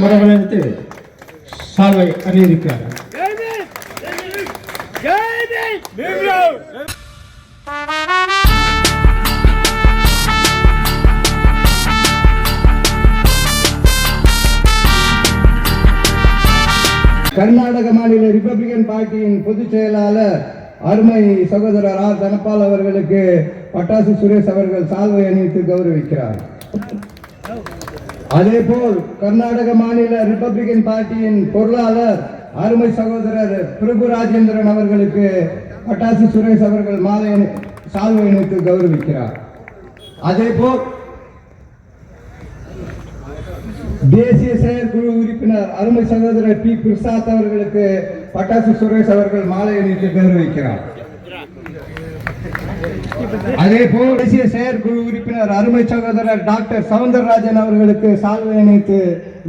மரவளைத்து சால்வை அறியிருக்கிறார். கர்நாடக மாநில ரிபப்ளிகன் பார்ட்டியின் பொதுச் செயலாளர் அருமை சகோதரர் ஆர் தனபால் அவர்களுக்கு பட்டாசு சுரேஷ் அவர்கள் சால்வை அணிவித்து கௌரவிக்கிறார். அதேபோல் கர்நாடக மாநில ரிபப்ளிகன் பார்ட்டியின் பொருளாளர் அருமை சகோதரர் பிரபு ராஜேந்திரன் அவர்களுக்கு பட்டாசு சுரேஷ் அவர்கள் சால்வை அணிவித்து கௌரவிக்கிறார். அதேபோல் தேசிய செயற்குழு உறுப்பினர் அருமை சகோதரர் பி பிரசாத் அவர்களுக்கு பட்டாசு சுரேஷ் அவர்கள் மாலை அணிவித்து கௌரவிக்கிறார். அதேபோல் தேசிய செயற்குழு உறுப்பினர் அருமை சகோதரர் டாக்டர் சவுந்தரராஜன் அவர்களுக்கு சால்வை அணிவித்து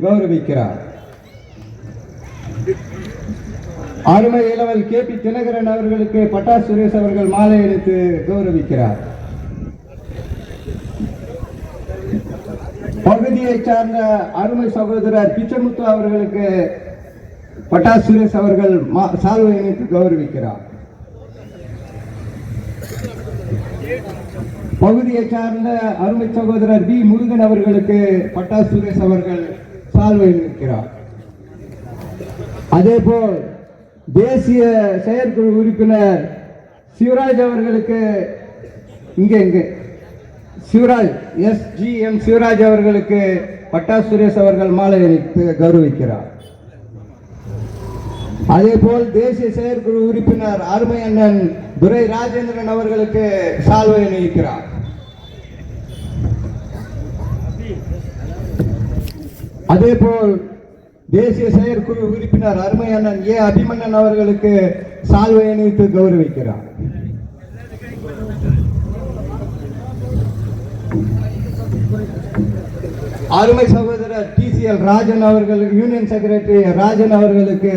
கௌரவிக்கிறார். அருமை இளவல் கே பி தினகரன் அவர்களுக்கு பட்டாசு சுரேஷ் அவர்கள் மாலை அணிவித்து கௌரவிக்கிறார். பகுதியை சார்ந்த அருமை சகோதரர் பிச்சமுத்து அவர்களுக்கு பட்டாசு சுரேஷ் அவர்கள் சால்வை அணிவித்து கௌரவிக்கிறார். பகுதியை சார்ந்த அருமை சகோதரர் பி முருகன் அவர்களுக்கு பட்டாசு சுரேஷ் அவர்கள் சால்வை அணிவிக்கிறார். அதேபோல் தேசிய செயற்குழு உறுப்பினர் சிவராஜ் அவர்களுக்கு சிவராஜ் SGM சிவராஜ் அவர்களுக்கு பட்டாசு சுரேஷ் அவர்கள் மாலை அணிவித்து கௌரவிக்கிறார். அதேபோல் தேசிய செயற்குழு உறுப்பினர் அருமை அண்ணன் துரை ராஜேந்திரன் அவர்களுக்கு சால்வை அணிவிக்கிறார். அதேபோல் தேசிய செயற்குழு உறுப்பினர் அருமை அண்ணன் ஏ அபிமன்னன் அவர்களுக்கு சால்வை அணிவித்து கௌரவிக்கிறார். அருமை சகோதரர் TCL ராஜன் அவர்கள் யூனியன் செக்ரட்டரி ராஜன் அவர்களுக்கு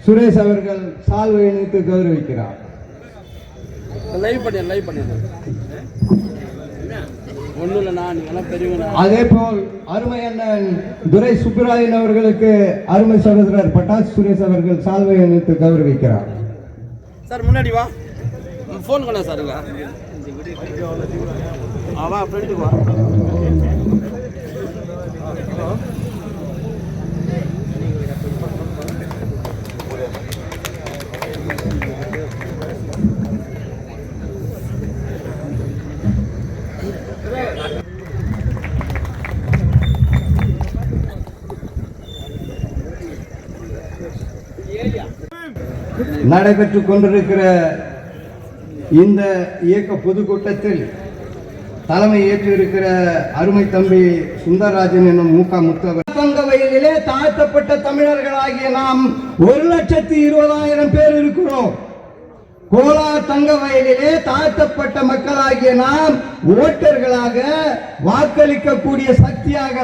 சுரேஷ் அவர்கள் சால்வை அணிவித்து கௌரவிக்கிறார். அதேபோல் அருமை அண்ணன் துரை சுப்பராயன் அவர்களுக்கு அருமை சகோதரர் பட்டாசு சுரேஷ் அவர்கள் சால்வை அணிவித்து கௌரவிக்கிறார். சார் முன்னாடி வா, ஃபோன் பண்ண சார் வா ஃப்ரெண்டுக்கு வா. நடைபெற்றுக் கொண்டிருக்கிற இந்த இயக்க பொதுக்கூட்டத்தில் தலைமை ஏற்றிருக்கிற அருமை தம்பி சுந்தரராஜன் என்னும் மூக்க முத்தவர் தங்க வயலிலே தாழ்த்தப்பட்ட தமிழர்களாகிய நாம் 1,20,000 பேர் இருக்கிறோம். கோலார் தங்க வயலிலே தாழ்த்தப்பட்ட மக்களாகிய நாம் ஓட்டர்களாக வாக்களிக்கக்கூடிய சக்தியாக